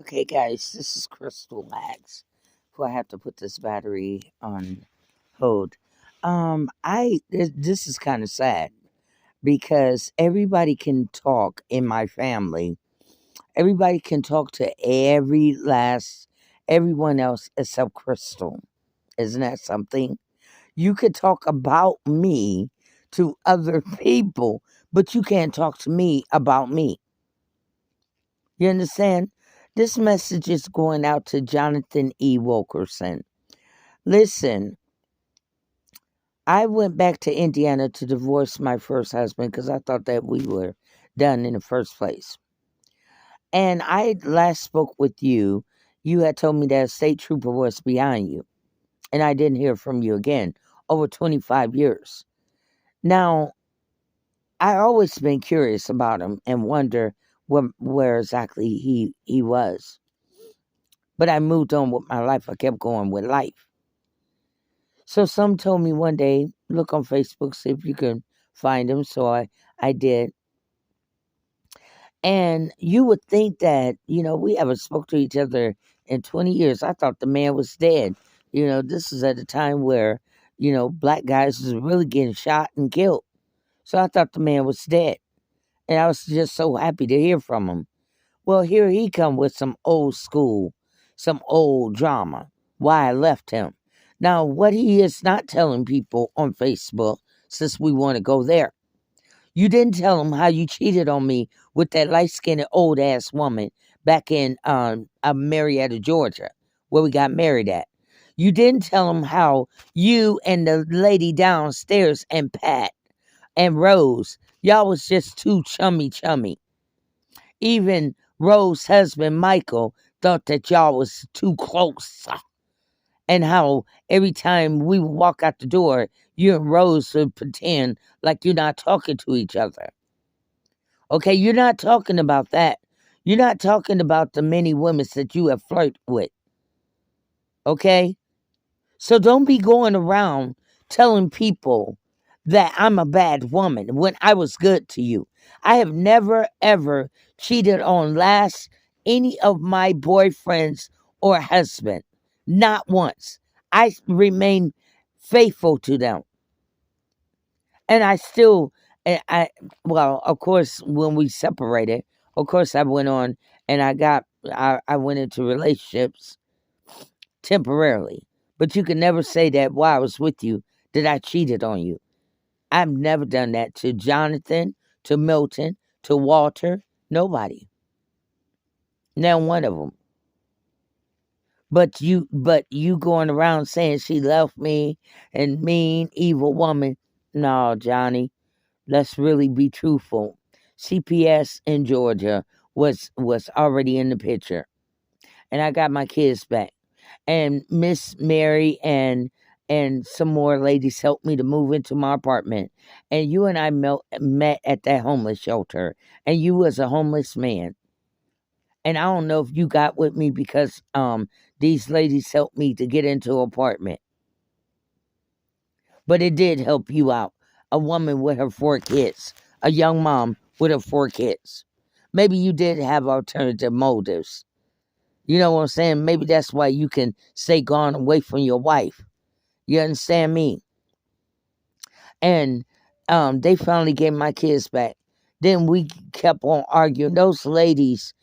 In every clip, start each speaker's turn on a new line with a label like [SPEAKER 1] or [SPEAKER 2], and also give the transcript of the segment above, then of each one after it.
[SPEAKER 1] Okay, guys, this is Crystal Lax. Before I have to put this battery on hold. This is kind of sad because everybody can talk in my family. Everybody can talk to everyone else except Crystal. Isn't that something? You could talk about me to other people, but you can't talk to me about me. You understand? This message is going out to Jonathan E. Wilkerson. Listen, I went back to Indiana to divorce my first husband because I thought that we were done in the first place. And I last spoke with you. You had told me that a state trooper was behind you, and I didn't hear from you again over 25 years. Now, I always been curious about him and wonder where exactly he was. But I moved on with my life. I kept going with life. So some told me one day, look on Facebook, see if you can find him. So I did. And you would think that, we haven't spoke to each other in 20 years. I thought the man was dead. This is at a time where, black guys was really getting shot and killed. So I thought the man was dead. And I was just so happy to hear from him. Well, here he come with some old school, some old drama, why I left him. Now, what he is not telling people on Facebook, since we want to go there, you didn't tell him how you cheated on me with that light-skinned old-ass woman back in Marietta, Georgia, where we got married at. You didn't tell him how you and the lady downstairs and Pat and Rose, y'all was just too chummy. Even Rose's husband, Michael, thought that y'all was too close. And how every time we would walk out the door, you and Rose would pretend like you're not talking to each other. Okay, you're not talking about that. You're not talking about the many women that you have flirted with. Okay? So don't be going around telling people that I'm a bad woman when I was good to you. I have never, ever cheated on any of my boyfriends or husband. Not once. I remain faithful to them. And I still, well, of course, when we separated, of course, I went on and I went into relationships temporarily. But you can never say that while I was with you that I cheated on you. I've never done that to Jonathan, to Milton, to Walter, nobody. Not one of them. But you going around saying she left me and mean, evil woman. No, Johnny, let's really be truthful. CPS in Georgia was already in the picture. And I got my kids back. And Miss Mary and some more ladies helped me to move into my apartment. And you and I met at that homeless shelter. And you was a homeless man. And I don't know if you got with me because these ladies helped me to get into an apartment. But it did help you out. A woman with her 4 kids. A young mom with her 4 kids. Maybe you did have alternative motives. You know what I'm saying? Maybe that's why you can stay gone away from your wife. You understand me? And they finally gave my kids back. Then we kept on arguing. Those ladies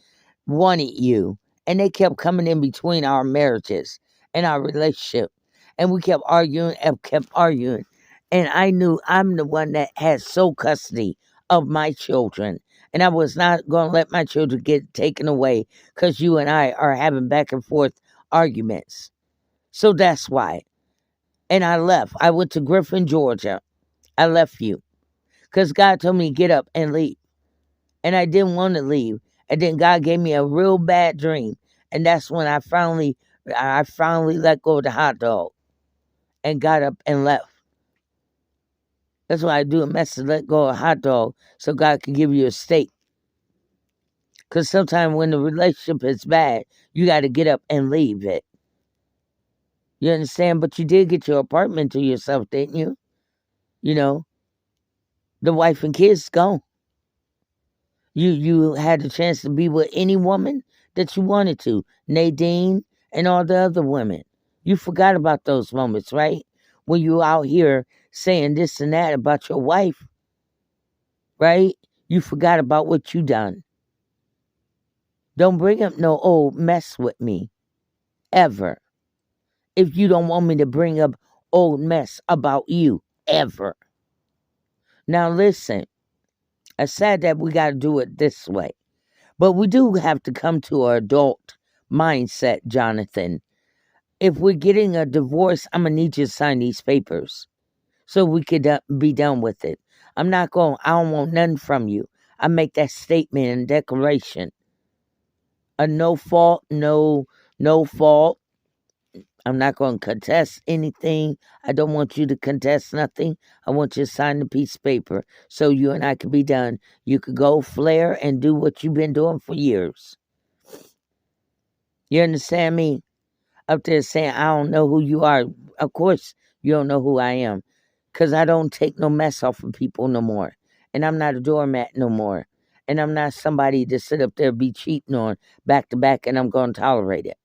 [SPEAKER 1] wanted you. And they kept coming in between our marriages and our relationship. And we kept arguing and kept arguing. And I knew I'm the one that had sole custody of my children. And I was not going to let my children get taken away because you and I are having back and forth arguments. So that's why. And I left. I went to Griffin, Georgia. I left you because God told me to get up and leave. And I didn't want to leave. And then God gave me a real bad dream. And that's when I finally let go of the hot dog and got up and left. That's why I do a message, let go of a hot dog so God can give you a steak. Because sometimes when the relationship is bad, you got to get up and leave it. You understand? But you did get your apartment to yourself, didn't you? You know, the wife and kids gone. You had the chance to be with any woman that you wanted to. Nadine and all the other women. You forgot about those moments, right? When you out here saying this and that about your wife, right? You forgot about what you done. Don't bring up no old mess with me, ever. If you don't want me to bring up old mess about you, ever. Now listen, I said that we got to do it this way. But we do have to come to an adult mindset, Jonathan. If we're getting a divorce, I'm going to need you to sign these papers so we could be done with it. I don't want nothing from you. I make that statement and declaration. A no fault, no fault. I'm not going to contest anything. I don't want you to contest nothing. I want you to sign the piece of paper so you and I can be done. You could go flare and do what you've been doing for years. You understand me? Up there saying, I don't know who you are. Of course, you don't know who I am. Because I don't take no mess off of people no more. And I'm not a doormat no more. And I'm not somebody to sit up there be cheating on back to back and I'm going to tolerate it.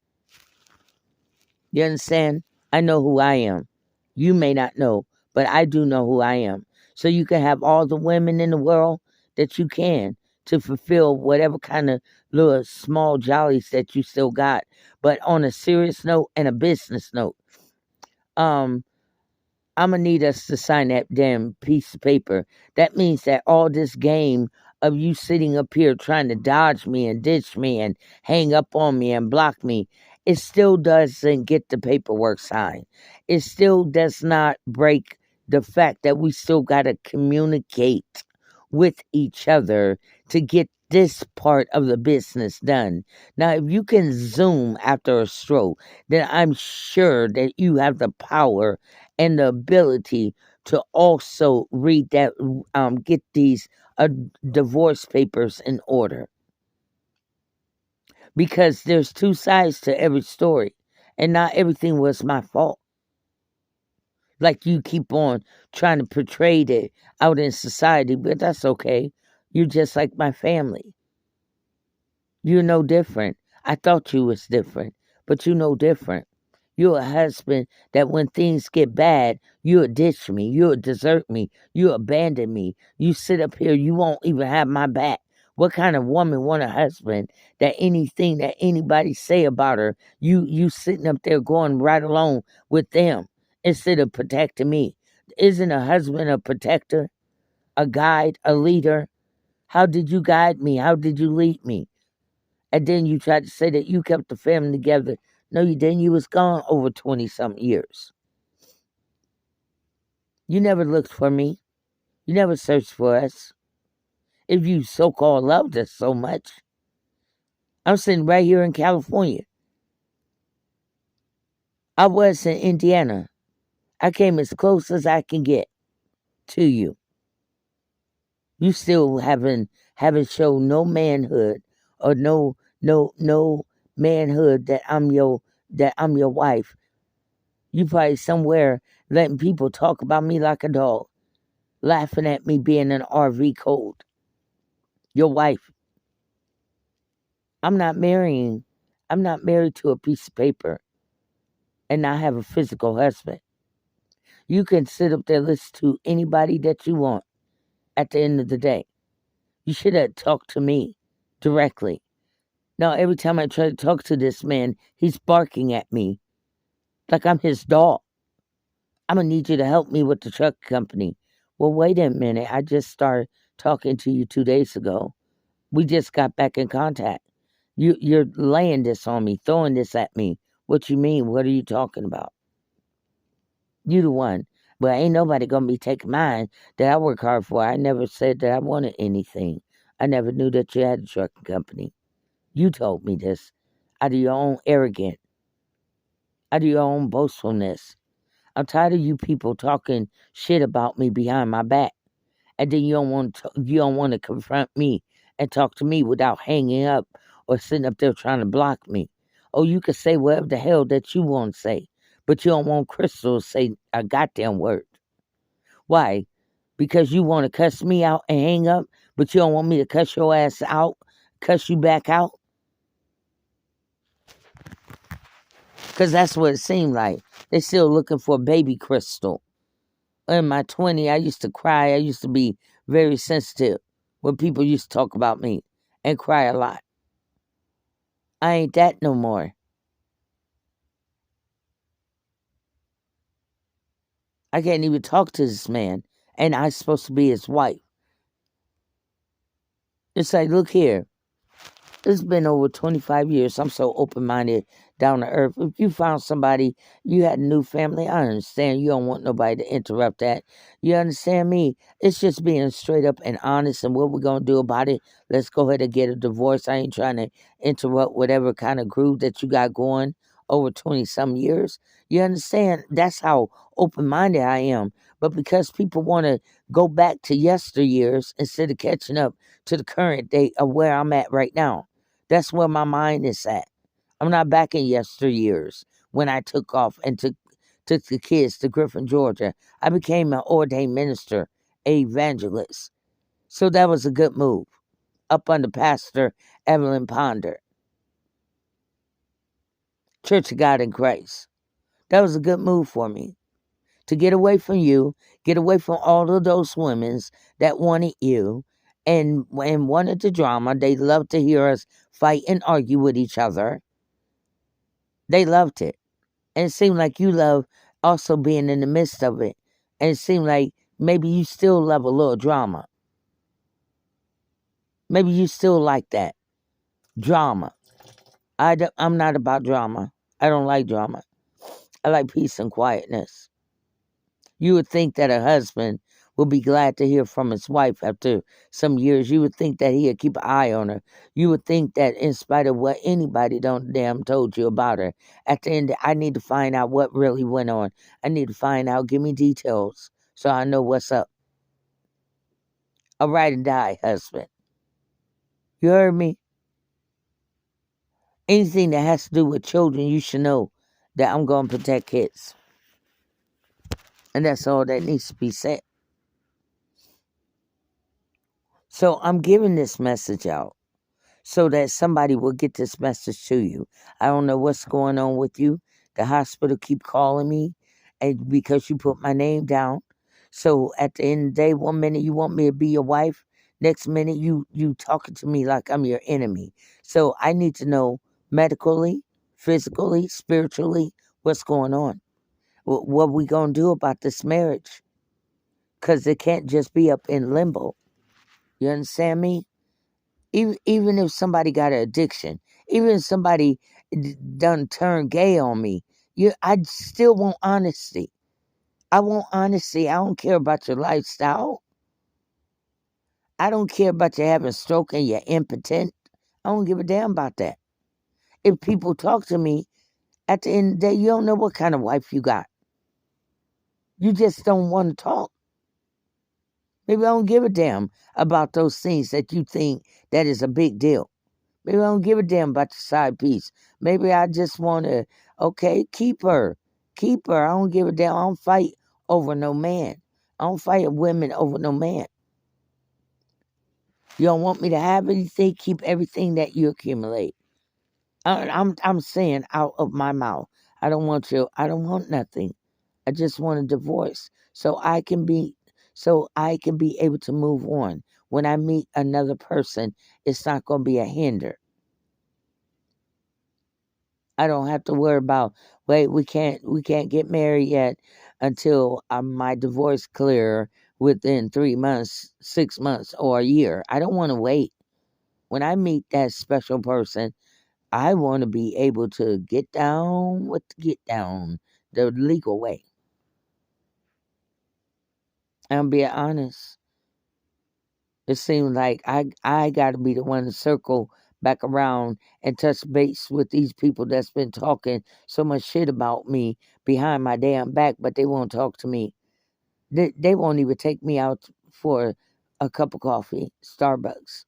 [SPEAKER 1] You understand? I know who I am. You may not know, but I do know who I am. So you can have all the women in the world that you can to fulfill whatever kind of little small jollies that you still got. But on a serious note and a business note, I'm going to need us to sign that damn piece of paper. That means that all this game of you sitting up here trying to dodge me and ditch me and hang up on me and block me, it still doesn't get the paperwork signed. It still does not break the fact that we still got to communicate with each other to get this part of the business done. Now, if you can Zoom after a stroke, then I'm sure that you have the power and the ability to also read that, get these divorce papers in order. Because there's two sides to every story, and not everything was my fault. Like you keep on trying to portray it out in society, but that's okay. You're just like my family. You're no different. I thought you was different, but you no different. You're a husband that when things get bad, you'll ditch me, you'll desert me, you abandon me. You sit up here, you won't even have my back. What kind of woman want a husband that anything that anybody say about her, you sitting up there going right along with them instead of protecting me? Isn't a husband a protector, a guide, a leader? How did you guide me? How did you lead me? And then you tried to say that you kept the family together. No, you didn't. You was gone over 20-something years. You never looked for me. You never searched for us. If you so-called loved us so much. I'm sitting right here in California. I was in Indiana. I came as close as I can get to you. You still haven't shown no manhood or no manhood that I'm your wife. You probably somewhere letting people talk about me like a dog, laughing at me being an RV code. Your wife. I'm not married to a piece of paper and not have a physical husband. You can sit up there and listen to anybody that you want at the end of the day. You should have talked to me directly. Now, every time I try to talk to this man, he's barking at me like I'm his dog. I'm going to need you to help me with the truck company. Well, wait a minute. I just started talking to you 2 days ago. We just got back in contact. You're laying this on me, throwing this at me. What you mean? What are you talking about? You the one. But ain't nobody going to be taking mine that I work hard for. I never said that I wanted anything. I never knew that you had a trucking company. You told me this out of your own arrogance, out of your own boastfulness. I'm tired of you people talking shit about me behind my back, and then you don't want to confront me and talk to me without hanging up or sitting up there trying to block me. Oh, you can say whatever the hell that you want to say, but you don't want Crystal to say a goddamn word. Why? Because you want to cuss me out and hang up, but you don't want me to cuss your ass out, cuss you back out? Because that's what it seemed like. They still looking for a baby Crystal. In my 20s, I used to cry. I used to be very sensitive when people used to talk about me and cry a lot. I ain't that no more. I can't even talk to this man, and I'm supposed to be his wife. It's like, look here. It's been over 25 years. I'm so open-minded, down to earth. If you found somebody, you had a new family, I understand. You don't want nobody to interrupt that. You understand me? It's just being straight up and honest, and what we're going to do about it, let's go ahead and get a divorce. I ain't trying to interrupt whatever kind of groove that you got going over 20-some years. You understand? That's how open-minded I am. But because people want to go back to yesteryears instead of catching up to the current date of where I'm at right now, that's where my mind is at. I'm not back in yesteryears when I took off and took the kids to Griffin, Georgia. I became an ordained minister, an evangelist. So that was a good move. Up under Pastor Evelyn Ponder, Church of God in Christ. That was a good move for me. To get away from you, get away from all of those women that wanted you and wanted the drama. They loved to hear us fight and argue with each other. They loved it. And it seemed like you love also being in the midst of it. And it seemed like maybe you still love a little drama. Maybe you still like that. Drama. I'm not about drama. I don't like drama. I like peace and quietness. You would think that a husband would be glad to hear from his wife after some years. You would think that he'd keep an eye on her. You would think that in spite of what anybody don't damn told you about her, at the end, I need to find out what really went on. I need to find out. Give me details so I know what's up. A ride and die husband. You heard me? Anything that has to do with children, you should know that I'm going to protect kids. And that's all that needs to be said. So I'm giving this message out so that somebody will get this message to you. I don't know what's going on with you. The hospital keep calling me and because you put my name down. So at the end of the day, 1 minute you want me to be your wife, next minute you talking to me like I'm your enemy. So I need to know medically, physically, spiritually, what's going on. What we going to do about this marriage? Because it can't just be up in limbo. You understand me? Even if somebody got an addiction, even if somebody done turned gay on me, I still want honesty. I want honesty. I don't care about your lifestyle. I don't care about you having a stroke and you're impotent. I don't give a damn about that. If people talk to me, at the end of the day, you don't know what kind of wife you got. You just don't want to talk. Maybe I don't give a damn about those things that you think that is a big deal. Maybe I don't give a damn about the side piece. Maybe I just want to, okay, keep her. Keep her. I don't give a damn. I don't fight over no man. I don't fight women over no man. You don't want me to have anything, keep everything that you accumulate. I'm saying out of my mouth. I don't want nothing. I just want a divorce so I can be able to move on. When I meet another person, it's not going to be a hinder. I don't have to worry about, wait, we can't get married yet until my divorce clear within 3 months, 6 months, or a year. I don't want to wait. When I meet that special person, I want to be able to get down the legal way. I'm being honest. It seems like I got to be the one to circle back around and touch base with these people that's been talking so much shit about me behind my damn back, but they won't talk to me. They won't even take me out for a cup of coffee. Starbucks.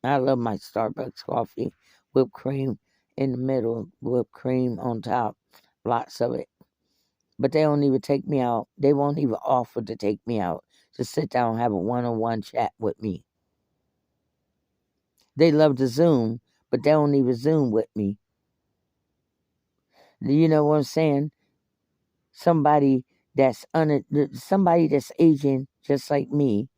[SPEAKER 1] I love my Starbucks coffee. Whipped cream in the middle, whipped cream on top, lots of it. But they don't even take me out. They won't even offer to take me out to sit down and have a one-on-one chat with me. They love to Zoom, but they don't even Zoom with me. You know what I'm saying? Somebody somebody that's aging just like me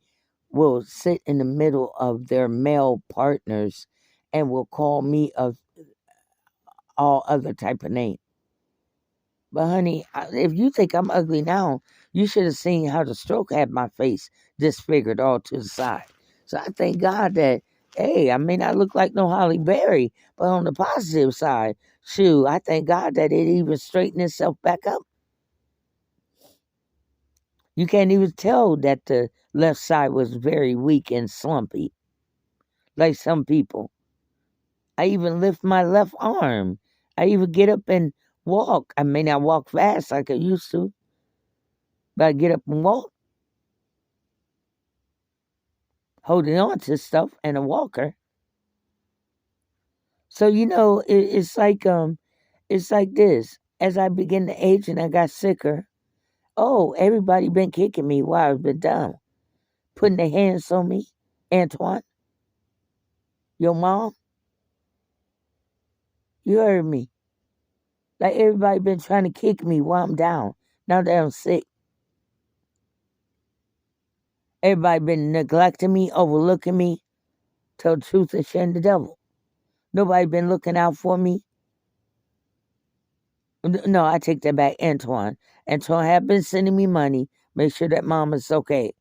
[SPEAKER 1] will sit in the middle of their male partners and will call me of all other type of name. But honey, if you think I'm ugly now, you should have seen how the stroke had my face disfigured all to the side. So I thank God that, hey, I may not look like no Holly Berry, but on the positive side, shoot, I thank God that it even straightened itself back up. You can't even tell that the left side was very weak and slumpy, like some people. I even lift my left arm. I even get up and walk. I may not walk fast like I used to, but I get up and walk, holding on to stuff and a walker. So it's like this. As I begin to age and I got sicker, oh, everybody been kicking me while I've been down, putting their hands on me. Antoine, your mom, you heard me. Like everybody been trying to kick me while I'm down. Now that I'm sick, everybody been neglecting me, overlooking me. Tell the truth and shame the devil. Nobody been looking out for me. No, I take that back. Antoine. Antoine have been sending me money. Make sure that mama's okay.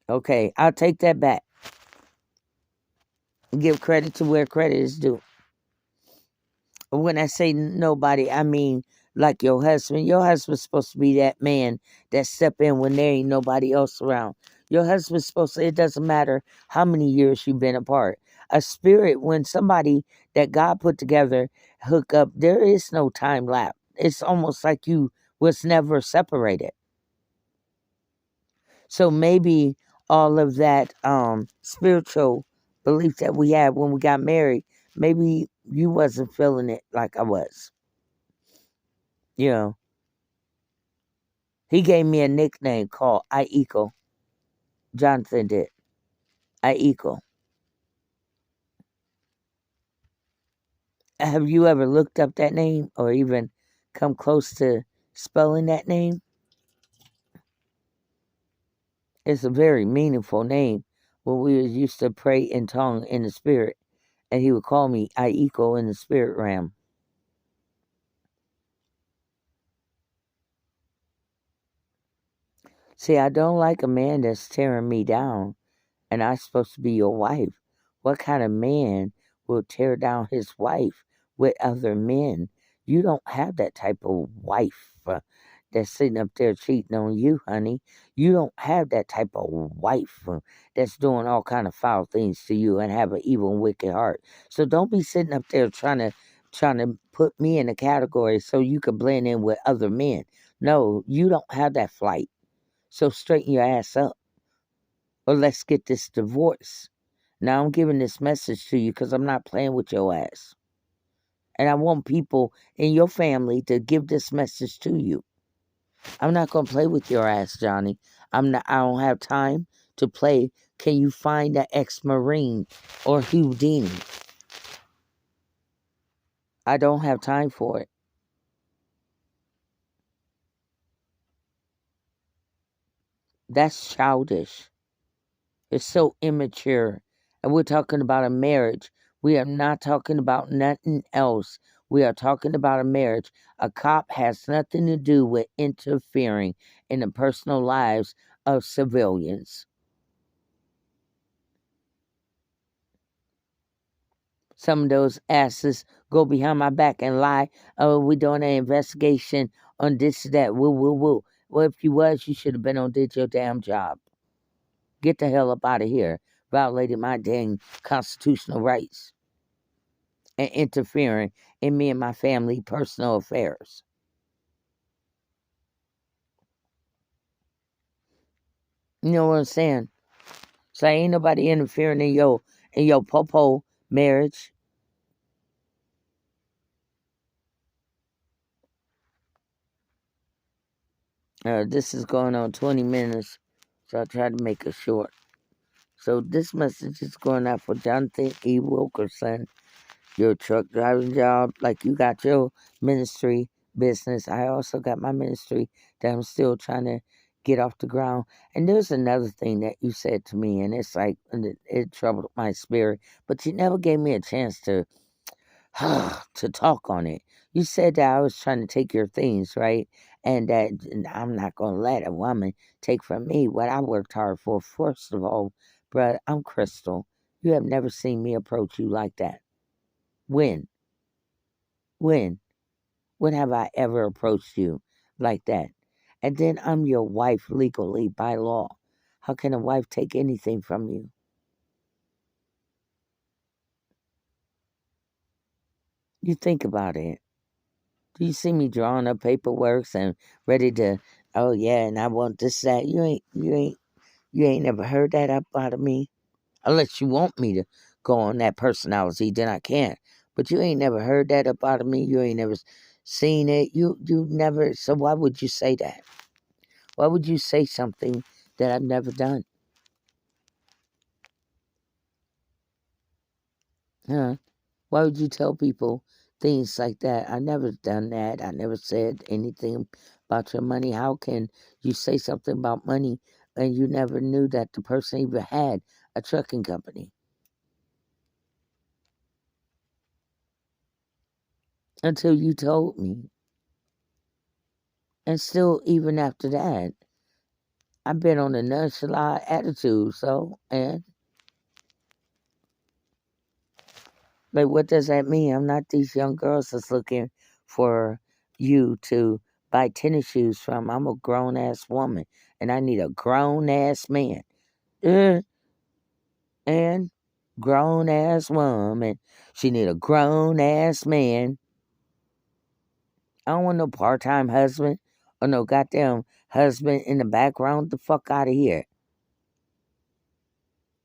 [SPEAKER 1] Okay, I'll take that back. Give credit to where credit is due. When I say nobody, I mean like your husband. Your husband's supposed to be that man that step in when there ain't nobody else around. Your husband's supposed to, it doesn't matter how many years you've been apart. A spirit, when somebody that God put together hook up, there is no time lapse. It's almost like you was never separated. So maybe all of that spiritual belief that we had when we got married, maybe you wasn't feeling it like I was. You know, he gave me a nickname called Aiko. Jonathan did. Aiko. Have you ever looked up that name or even come close to spelling that name? It's a very meaningful name. When we used to pray in tongue in the spirit, and he would call me Aiko in the spirit realm. See, I don't like a man that's tearing me down, and I'm supposed to be your wife. What kind of man will tear down his wife with other men? You don't have that type of wife that's sitting up there cheating on you, honey. You don't have that type of wife that's doing all kind of foul things to you and have an evil and wicked heart. So don't be sitting up there trying to put me in a category so you can blend in with other men. No, you don't have that flight. So straighten your ass up, or let's get this divorce. Now I'm giving this message to you because I'm not playing with your ass. And I want people in your family to give this message to you. I'm not going to play with your ass, Johnny. I don't have time to play. Can you find an ex-Marine or Houdini? I don't have time for it. That's childish. It's so immature. And we're talking about a marriage. We are not talking about nothing else. We are talking about a marriage. A cop has nothing to do with interfering in the personal lives of civilians. Some of those asses go behind my back and lie. Oh, we're doing an investigation on this, that, woo, woo, woo. Well, if you was, you should have been on did your damn job. Get the hell up out of here. Violated my dang constitutional rights and interfering in me and my family personal affairs. You know what I'm saying? So ain't nobody interfering in your popo marriage. This is going on 20 minutes, so I tried to make it short. So this message is going out for Jonathan E. Wilkerson, your truck driving job, like you got your ministry business. I also got my ministry that I'm still trying to get off the ground. And there's another thing that you said to me, and it's like, and it troubled my spirit, but you never gave me a chance to to talk on it. You said that I was trying to take your things, right? And that I'm not going to let a woman take from me what I worked hard for. First of all, bruh, I'm Crystal. You have never seen me approach you like that. When? When? When have I ever approached you like that? And then I'm your wife legally by law. How can a wife take anything from you? You think about it. Do you see me drawing up paperwork and ready to? Oh yeah, and I want this that. You ain't never heard that up out of me. Unless you want me to go on that personality, then I can't. But you ain't never heard that up out of me. You ain't never seen it. You never. So why would you say that? Why would you say something that I've never done? Huh? Why would you tell people things like that? I never done that. I never said anything about your money. How can you say something about money and you never knew that the person even had a trucking company until you told me? And still, even after that, I've been on a nonchalant attitude. So, and like, what does that mean? I'm not these young girls that's looking for you to buy tennis shoes from. I'm a grown ass woman, and I need a grown ass man. Uh, and grown ass woman, she need a grown ass man. I don't want no part time husband or no goddamn husband in the background. The fuck out of here.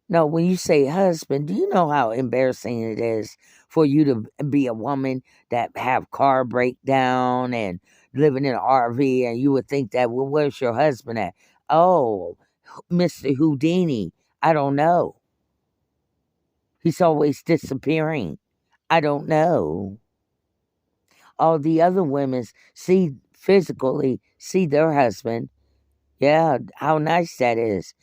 [SPEAKER 1] No, when you say husband, do you know how embarrassing it is for you to be a woman that have car breakdown and living in an RV, and you would think that, well, where's your husband at? Oh, Mr. Houdini. I don't know. He's always disappearing. I don't know. All the other women see physically see their husband. Yeah, how nice that is.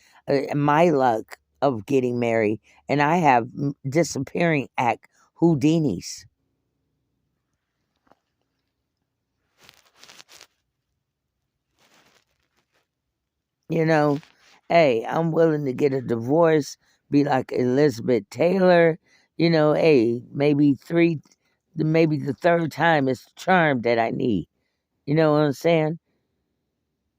[SPEAKER 1] My luck of getting married, and I have disappearing act Houdinis. You know, hey, I'm willing to get a divorce, be like Elizabeth Taylor. Hey, maybe the third time is the charm that I need. You know what I'm saying?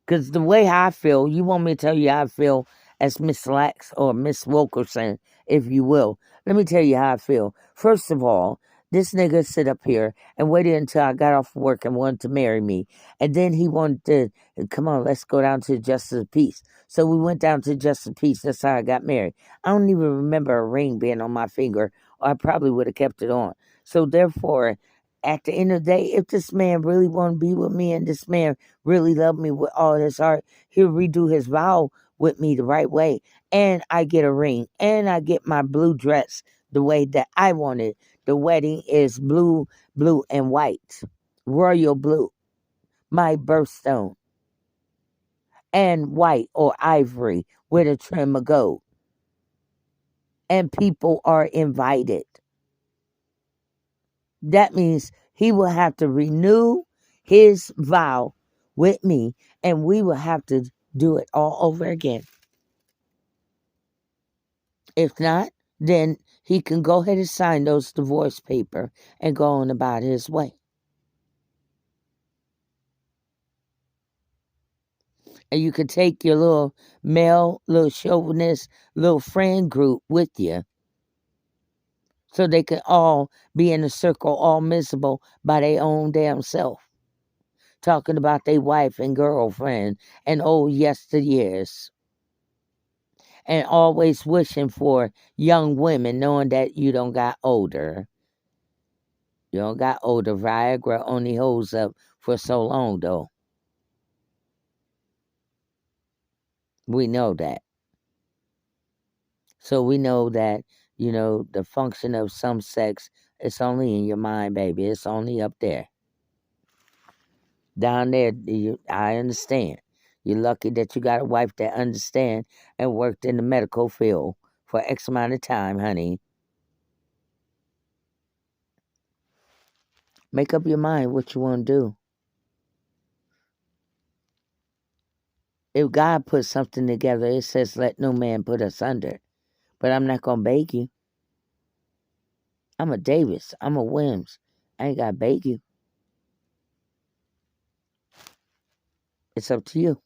[SPEAKER 1] Because the way I feel, you want me to tell you how I feel as Miss Lax or Miss Wilkerson, if you will. Let me tell you how I feel. First of all, this nigga sit up here and waited until I got off work and wanted to marry me. And then he wanted to, come on, let's go down to Justice of Peace. So we went down to Justice of Peace. That's how I got married. I don't even remember a ring being on my finger, or I probably would have kept it on. So therefore, at the end of the day, if this man really want to be with me and this man really love me with all his heart, he'll redo his vow with me the right way. And I get a ring. And I get my blue dress the way that I want it. The wedding is blue, blue, and white. Royal blue. My birthstone. And white or ivory with a trim of gold. And people are invited. That means he will have to renew his vow with me, and we will have to do it all over again. If not, then he can go ahead and sign those divorce paper and go on about his way. And you could take your little male, little chauvinist, little friend group with you, so they can all be in a circle, all miserable by their own damn self, talking about their wife and girlfriend and old yesteryears, and always wishing for young women, knowing that you don't got older. You don't got older. Viagra only holds up for so long, though. We know that. So we know that, the function of some sex It's only in your mind, baby. It's only up there. Down there, I understand. You're lucky that you got a wife that understands and worked in the medical field for X amount of time, honey. Make up your mind what you want to do. If God puts something together, it says, let no man put us under. But I'm not going to beg you. I'm a Davis. I'm a Williams. I ain't got to beg you. It's up to you.